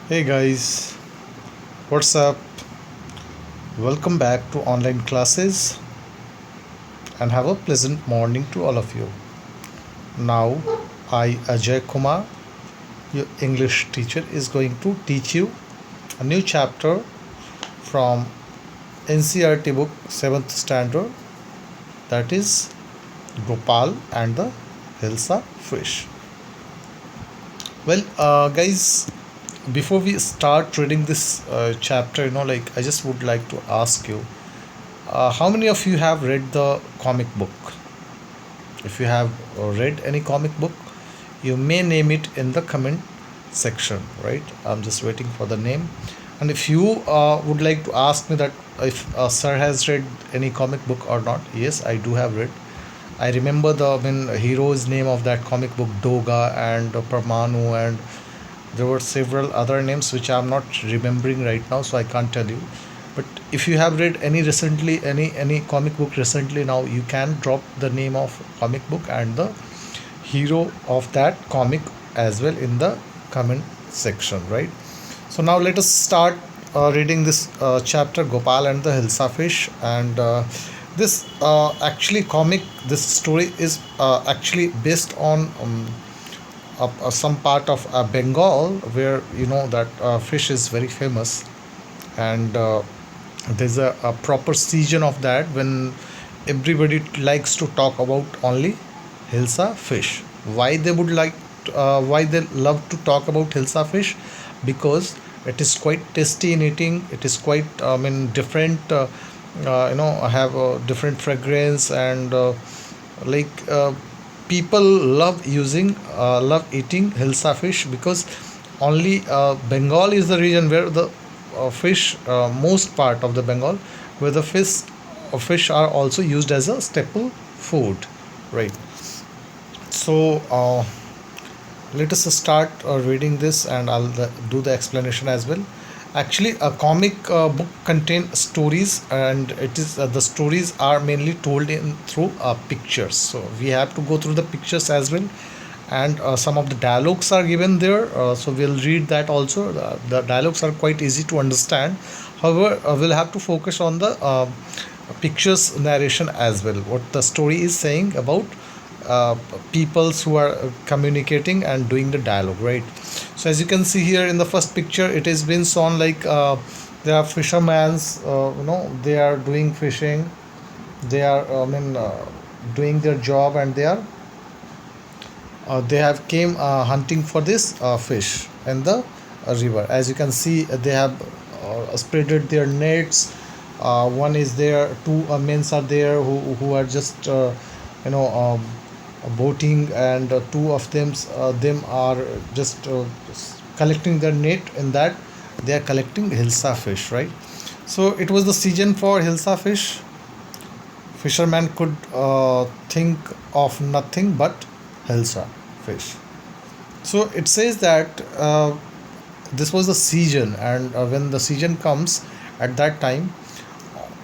Hey guys, what's up? Welcome back to online classes and have a pleasant morning to all of you. Now, I, Ajay Kumar, your English teacher, is going to teach you a new chapter from NCRT book 7th standard, that is Gopal and the Hilsa fish. Well, guys, before we start reading this chapter, I just would like to ask you, how many of you have read the comic book? If you have read any comic book, you may name it in the comment section, right? I'm just waiting for the name. And if you would like to ask me that if sir has read any comic book or not, yes, I do have read. I remember the hero's name of that comic book, Doga and Parmanu, and there were several other names which I'm not remembering right now, so I can't tell you. But if you have read any comic book recently, now you can drop the name of comic book and the hero of that comic as well in the comment section, right? So now let us start reading this chapter, Gopal and the Hilsa fish. And this actually comic, this story is actually based on some part of Bengal, where you know that fish is very famous. And there's a proper season of that when everybody likes to talk about only hilsa fish. Why they would like why they love to talk about hilsa fish? Because it is quite tasty in eating. It is quite different, have a different fragrance. And like people love eating hilsa fish, because only Bengal is the region where the fish, most part of the Bengal, where the fish are also used as a staple food, right? So let us start reading this, and I'll do the explanation as well. Actually, a comic book contains stories, and it is the stories are mainly told in through pictures. So we have to go through the pictures as well, and some of the dialogues are given there. So we'll read that also. The dialogues are quite easy to understand. However, we'll have to focus on the pictures narration as well. What the story is saying about uh, peoples who are communicating and doing the dialogue, right? So as you can see here in the first picture, it has been shown like there are fishermen, they are doing fishing. They are doing their job, and they have came hunting for this fish in the river. As you can see, they have spreaded their nets. One is there, two men are there who are just you know boating, and two of them are just collecting their net. In that, they are collecting hilsa fish, right? So it was the season for hilsa fish. Fisherman could think of nothing but hilsa fish. So it says that this was the season, and when the season comes, at that time,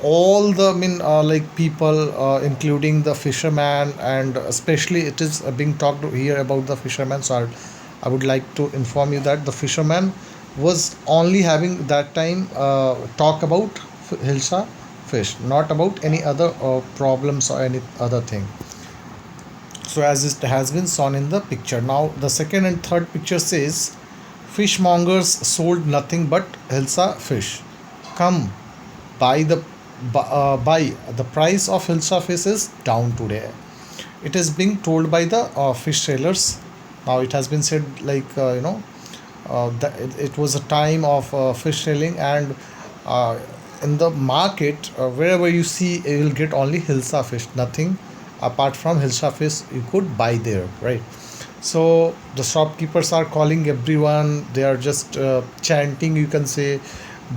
all the people, including the fisherman, and especially it is being talked here about the fisherman. So I would like to inform you that the fisherman was only having that time talk about hilsa fish, not about any other problems or any other thing. So as it has been shown in the picture. Now the second and third picture says, fishmongers sold nothing but hilsa fish. Come, buy buy. The price of hilsa fish is down today. It is being told by the fish sellers. Now it has been said like that it was a time of fish selling, and uh, in the market, wherever you see, you will get only hilsa fish. Nothing apart from hilsa fish you could buy there, right? So the shopkeepers are calling everyone. They are just chanting, you can say,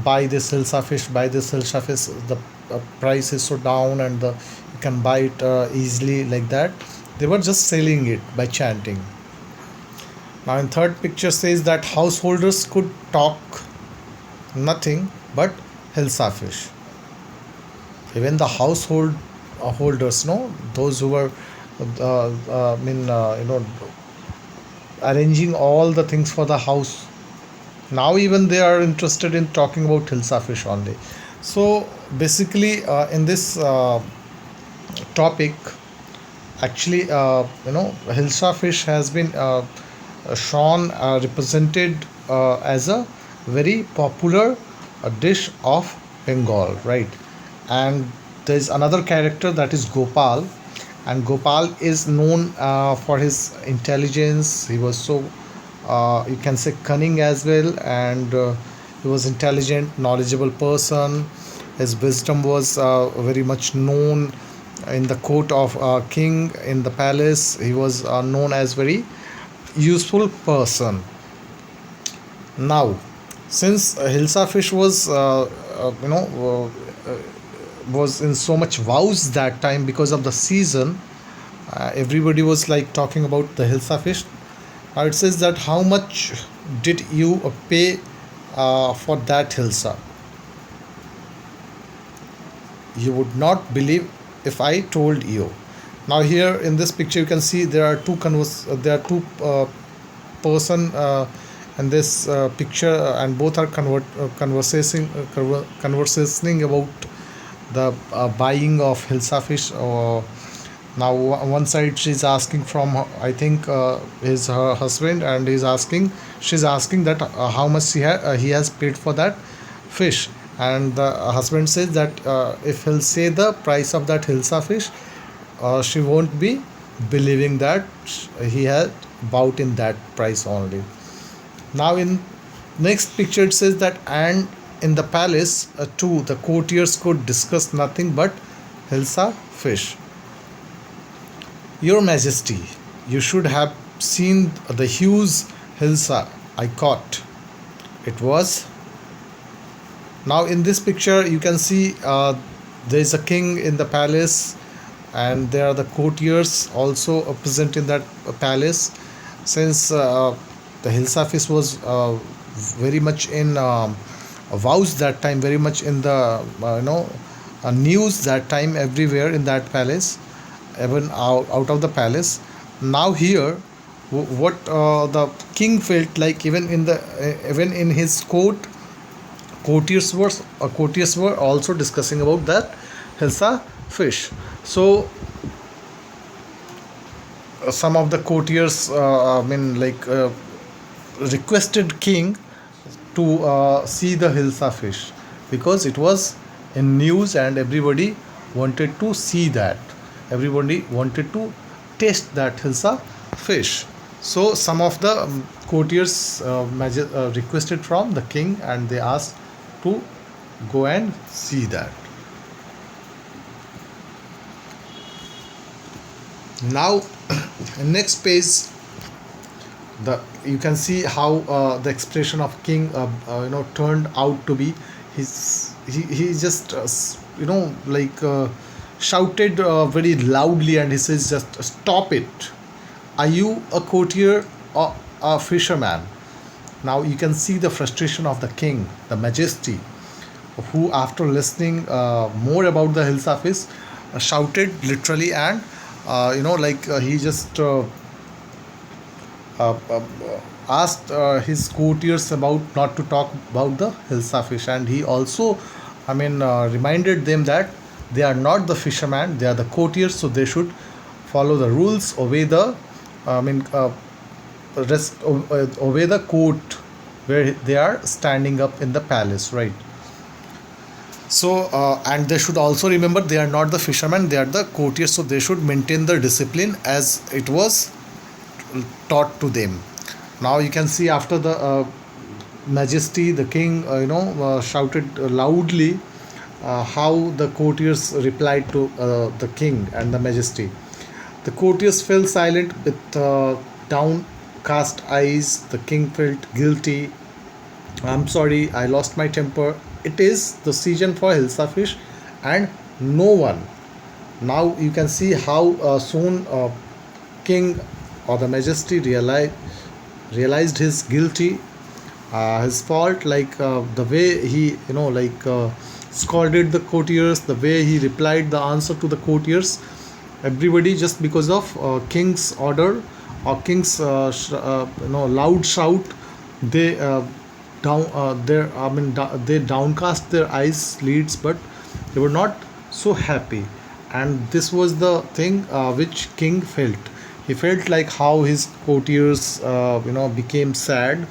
buy this hilsa fish, buy this hilsa fish. The price is so down, and you can buy it easily, like that. They were just selling it by chanting. Now in third picture says that householders could talk nothing but hilsa fish. Even the household holders, no, those who were arranging all the things for the house, Now even they are interested in talking about Hilsa fish only. So basically, in this topic, actually, Hilsa fish has been shown represented as a very popular dish of Bengal, right? And there is another character, that is Gopal, and Gopal is known for his intelligence. He was so, you can say, cunning as well, and he was intelligent, knowledgeable person. His wisdom was very much known in the court of king, in the palace. He was known as very useful person. Now, since Hilsa fish was was in so much vows that time because of the season, everybody was like talking about the Hilsa fish. Now it says that how much did you pay for that Hilsa? You would not believe if I told you. Now here in this picture you can see there are two person in this picture, and both are conversing about the buying of Hilsa fish. Now one side she's asking from, I think, his her husband, and she's asking that how much he has paid for that fish. And the husband says that if he'll say the price of that Hilsa fish, she won't be believing that he had bought in that price only. Now in next picture it says that, and in the palace too the courtiers could discuss nothing but Hilsa fish. Your Majesty, you should have seen the huge Hilsa I caught. It was. Now in this picture you can see there is a king in the palace, and there are the courtiers also present in that palace. Since the Hilsa fish was very much in vows that time, very much in the news that time, everywhere in that palace, even out of the palace. Now here, what the king felt like, even in his court, courtiers were also discussing about that Hilsa fish. So some of the courtiers, requested king to see the Hilsa fish, because it was in news and everybody wanted to see that. Everybody wanted to taste that Hilsa fish. So some of the courtiers requested from the king, and they asked to go and see that. Now, next page, the you can see how the expression of king turned out to be. He just shouted very loudly, and he says, just stop it. Are you a courtier or a fisherman? Now you can see the frustration of the king, the majesty, who, after listening more about the Hilsa fish, shouted literally, and he just asked his courtiers about not to talk about the Hilsa fish. And he also, reminded them that they are not the fishermen, they are the courtiers, so they should follow the rules, obey the, I mean, obey the court where they are standing up in the palace, right? So, and they should also remember they are not the fishermen, they are the courtiers, so they should maintain the discipline as it was taught to them. Now you can see, after the majesty, the king, shouted loudly, how the courtiers replied to the king and the majesty. The courtiers fell silent with downcast eyes. The king felt guilty. I'm sorry, I lost my temper. It is the season for Hilsa fish, and no one. Now you can see how soon king or the majesty realized his guilty, his fault, the way he scolded the courtiers, the way he replied the answer to the courtiers. Everybody, just because of king's order or king's loud shout, they down their I mean they downcast their eyes lids, but they were not so happy. And this was the thing which king felt. He felt like how his courtiers became sad,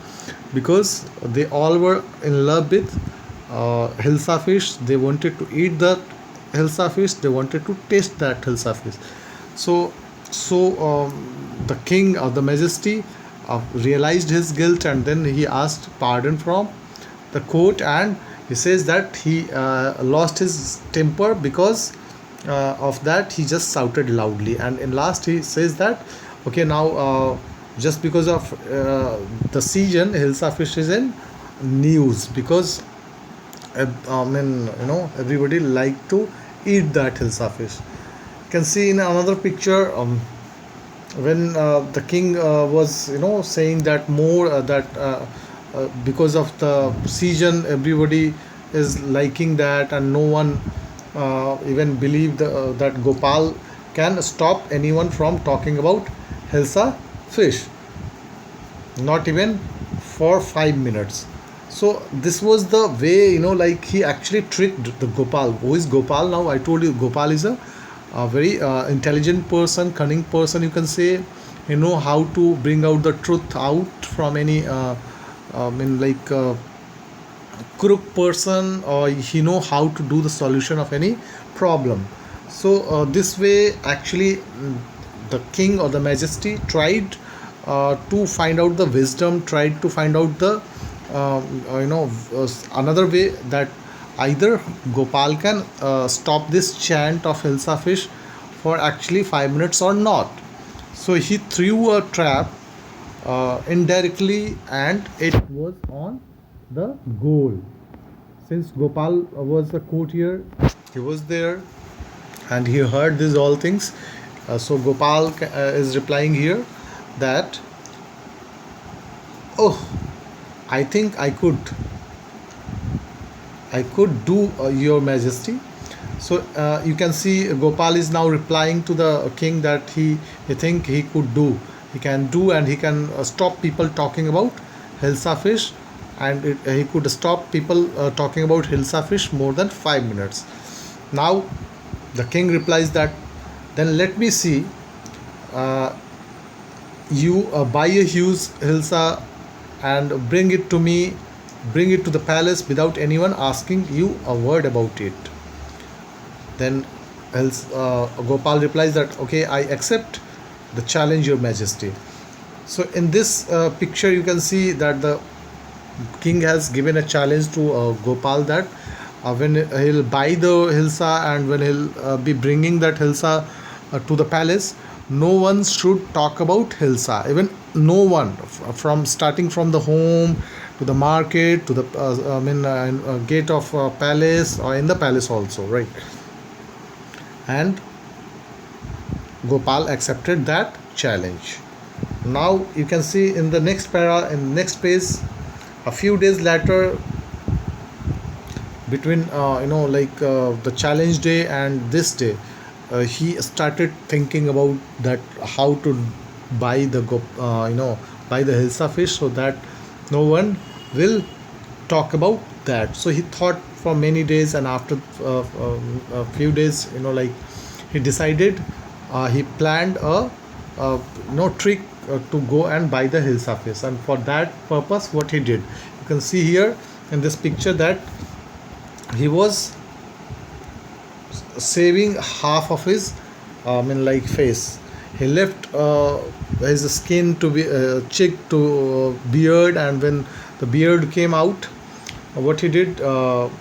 because they all were in love with hilsa fish. They wanted to eat that hilsa fish, they wanted to taste that hilsa fish. So so um, the king of the majesty realized his guilt, and then he asked pardon from the court. And he says that he lost his temper, because of that he just shouted loudly. And in last he says that, okay, now just because of the season, hilsa fish is in news, because everybody like to eat that hilsa fish. You can see in another picture, when the king was saying that more because of the season, everybody is liking that, and no one even believed that Gopal can stop anyone from talking about hilsa fish, not even for 5 minutes. So this was the way, like he actually tricked the Gopal. Who is Gopal? Now I told you, Gopal is a very intelligent person, cunning person, you can say. He know how to bring out the truth out from any like crook person, or he know how to do the solution of any problem. So this way actually, the king or the majesty tried to find out the wisdom, tried to find out the another way, that either Gopal can stop this chant of hilsa fish for actually 5 minutes or not. So he threw a trap indirectly, and it was on the goal. Since Gopal was a courtier, he was there, and he heard these all things. So Gopal is replying here that, oh, I think I could do, your majesty. So you can see Gopal is now replying to the king that he think he could do, he can do, and he can stop people talking about hilsa fish. And he could stop people talking about hilsa fish more than 5 minutes. Now the king replies that, then let me see, uh, you buy a huge hilsa and bring it to the palace without anyone asking you a word about it. Then Gopal replies that, okay, I accept the challenge, your majesty. So in this picture you can see that the king has given a challenge to Gopal, that when he'll buy the hilsa, and when he'll be bringing that hilsa to the palace, no one should talk about hilsa, even no one, from starting from the home to the market to the gate of palace, or in the palace also, right? And Gopal accepted that challenge. Now you can see in the next in the next page, a few days later, between the challenge day and this day, he started thinking about that, how to buy the buy the hilsa fish, so that no one will talk about that. So he thought for many days, and after a few days, he decided, he planned a trick to go and buy the hilsa fish. And for that purpose, what he did, you can see here in this picture, that he was saving half of his face. He left his skin to be cheek to beard, and when the beard came out, what he did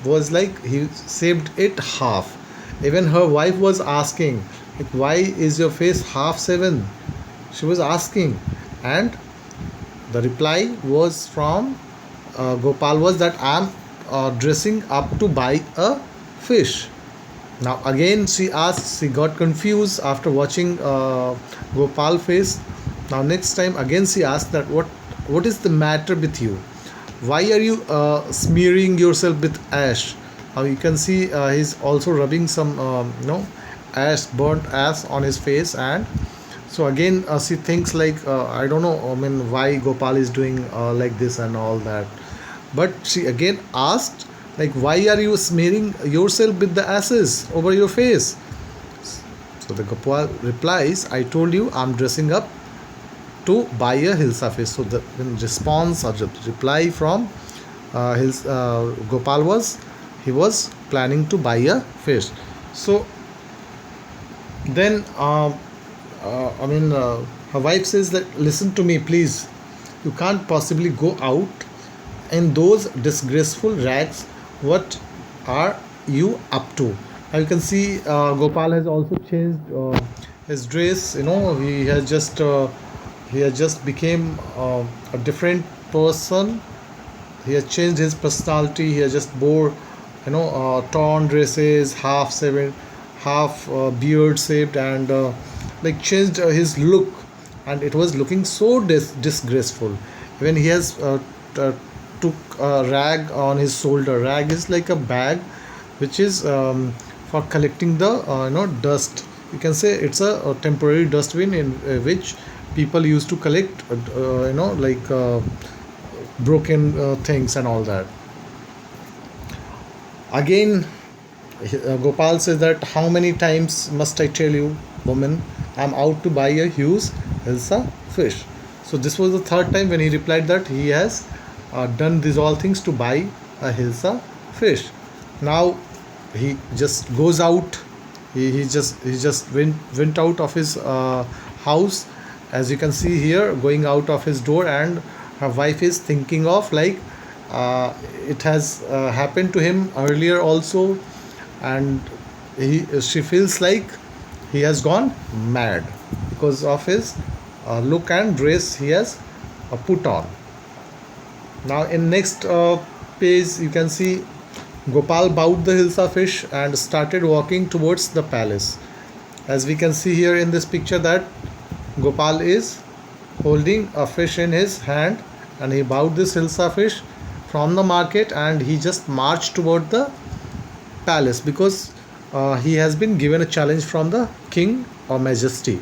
was, like, he saved it half. Even her wife was asking, like, why is your face half seven? She was asking. And the reply was from Gopal was that, I'm dressing up to buy a fish. Now again she asked, she got confused after watching Gopal face. Now next time again she asked that, what is the matter with you? Why are you smearing yourself with ash? Now you can see he's also rubbing some ash, burnt ash on his face. And so again she thinks, like, I don't know, I mean, why Gopal is doing like this and all that. But she again asked, like, why are you smearing yourself with the ashes over your face? So the Gopal replies, I told you I'm dressing up to buy a hilsa fish. So the in response or the reply from Gopal was, he was planning to buy a fish. So then her wife says that, listen to me please, you can't possibly go out in those disgraceful rags. What are you up to? Now you can see Gopal has also changed his dress. He has just became a different person. He has changed his personality. He has just bore torn dresses, half seven, half beard shaped, and like changed his look, and it was looking so disgraceful. When he has t- took a rag on his shoulder. Rag is like a bag which is for collecting the dust. You can say it's a temporary dustbin in which people used to collect broken things and all that. Again, Gopal says that, how many times must I tell you, woman, I'm out to buy a huge hilsa fish. So this was the third time when he replied that he has done these all things to buy a hilsa fish. Now he just goes out. He just went out of his house, as you can see here, going out of his door, and her wife is thinking of, like, uh, it has happened to him earlier also, and she feels like he has gone mad because of his look and dress he has put on. Now in next page you can see Gopal bowed the hilsa fish and started walking towards the palace. As we can see here in this picture that Gopal is holding a fish in his hand, and he bought this hilsa fish from the market, and he just marched toward the palace because he has been given a challenge from the king or majesty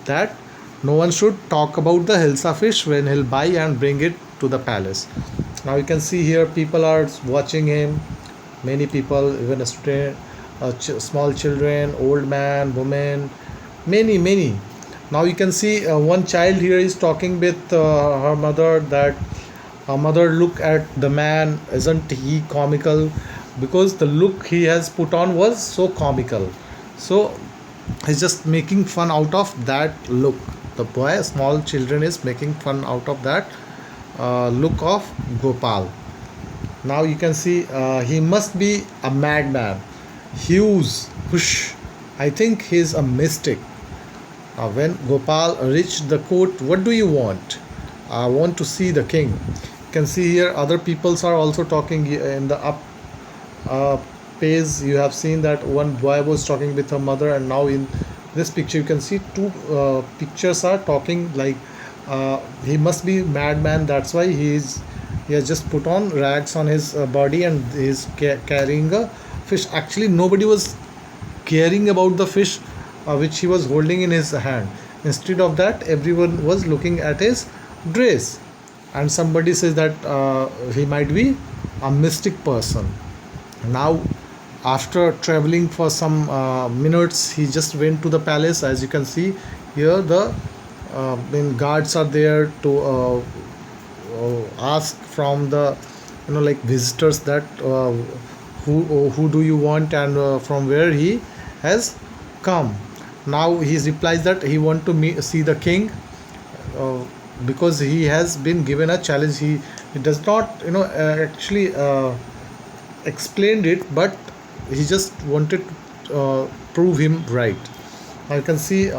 that no one should talk about the hilsa fish when he'll buy and bring it to the palace. Now you can see here people are watching him. Many people, even a student, small children, old man, women, many. Now you can see one child here is talking with her mother that, mother, look at the man, isn't he comical? Because the look he has put on was so comical. So he's just making fun out of that look. The boy, small children, is making fun out of that look of Gopal. Now you can see he must be a madman. Hughes, whoosh. I think he's a mystic. When Gopal reached the court, what do you want? I want to see the king. You can see here other peoples are also talking in the up uh, page. You have seen that one boy was talking with her mother, and now in this picture you can see two pictures are talking, like he must be madman. That's why he has just put on rags on his body, and he's carrying a fish. Actually, nobody was caring about the fish which he was holding in his hand. Instead of that, everyone was looking at his dress, and somebody says that he might be a mystic person. Now, after traveling for some minutes, he just went to the palace. As you can see here, the when guards are there to ask from the like visitors that who do you want, and from where he has come. Now he replies that he want to see the king, uh, because he has been given a challenge. He does not actually explained it, but he just wanted to prove him right. Now you can see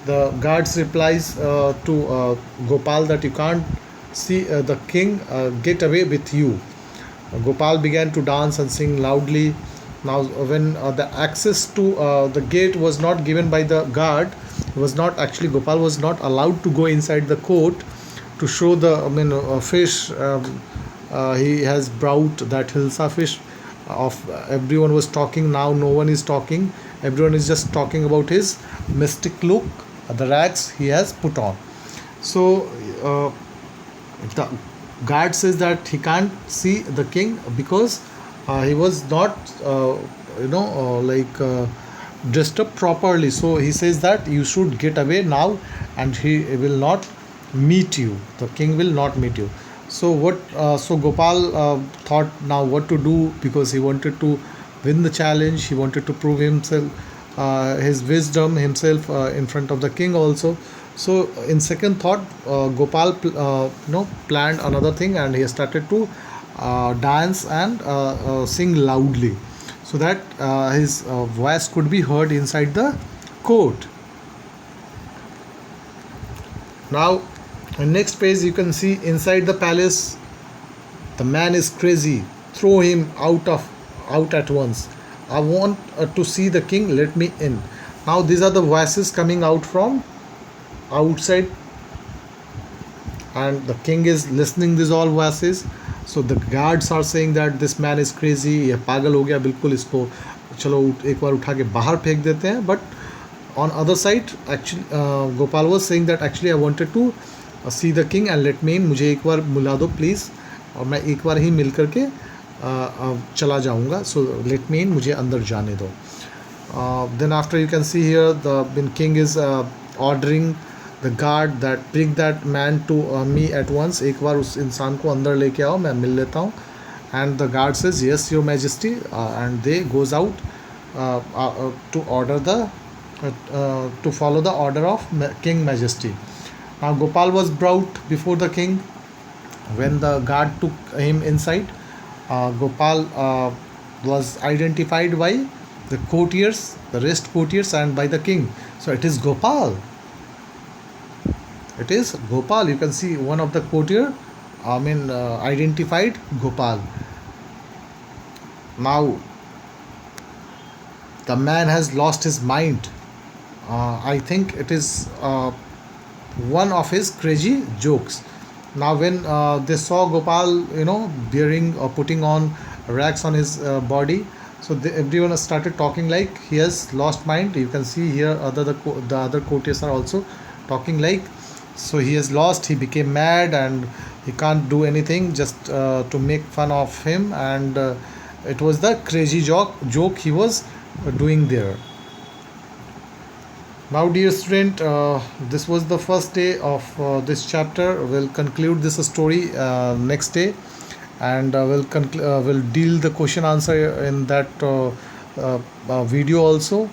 the guards replies to Gopal that you can't see the king, get away with you. Gopal began to dance and sing loudly. Now, when the access to the gate was not given by the guard, it was not actually, Gopal was not allowed to go inside the court to show the fish. He has brought that hilsa fish. Of everyone was talking. Now no one is talking. Everyone is just talking about his mystic look, the rags he has put on. So the guard says that he can't see the king because he was not dressed up properly. So he says that you should get away now, and he will not meet you, the king will not meet you. So what so Gopal thought now what to do, because he wanted to win the challenge, he wanted to prove himself, his wisdom himself, in front of the king also. So in second thought, Gopal planned another thing, and he started to dance and sing loudly, so that his voice could be heard inside the court. Now, in next page you can see inside the palace, the man is crazy. Throw him out at once. I want to see the king. Let me in. Now these are the voices coming out from outside, and the king is listening these all voices. So the guards are saying that this man is crazy, ये पागल हो गया बिल्कुल, इसको चलो एक बार उठा के बाहर फेंक देते हैं. But on other side, actually Gopal was saying that actually I wanted to see the king and let me in. मुझे एक बार बुला दो प्लीज़, और मैं एक बार ही मिल करके चला जाऊंगा. सो लेट मी इन, मुझे अंदर जाने दो. Then after you can see here the king is ordering the guard that bring that man to me at once. एक बार उस इंसान को अंदर लेके आओ, मैं मिल लेता हूँ. And the guard says yes your majesty, and they goes out to order the to follow the order of king majesty. Now Gopal was brought before the king. When the guard took him inside, Gopal was identified by the courtiers, the rest courtiers, and by the king. So it is Gopal. It is Gopal. You can see one of the courtier, identified Gopal. Now the man has lost his mind. I think it is one of his crazy jokes. Now when they saw Gopal, bearing or putting on racks on his body, so everyone started talking like he has lost mind. You can see here the other courtiers are also talking like, so he has lost, he became mad, and he can't do anything, just to make fun of him. And it was the crazy joke he was doing there. Now, dear student, this was the first day of this chapter. We'll conclude this story next day, and we'll deal the question answer in that video also.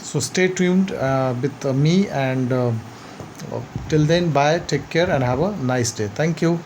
So stay tuned with me, and till then, bye, take care, and have a nice day. Thank you.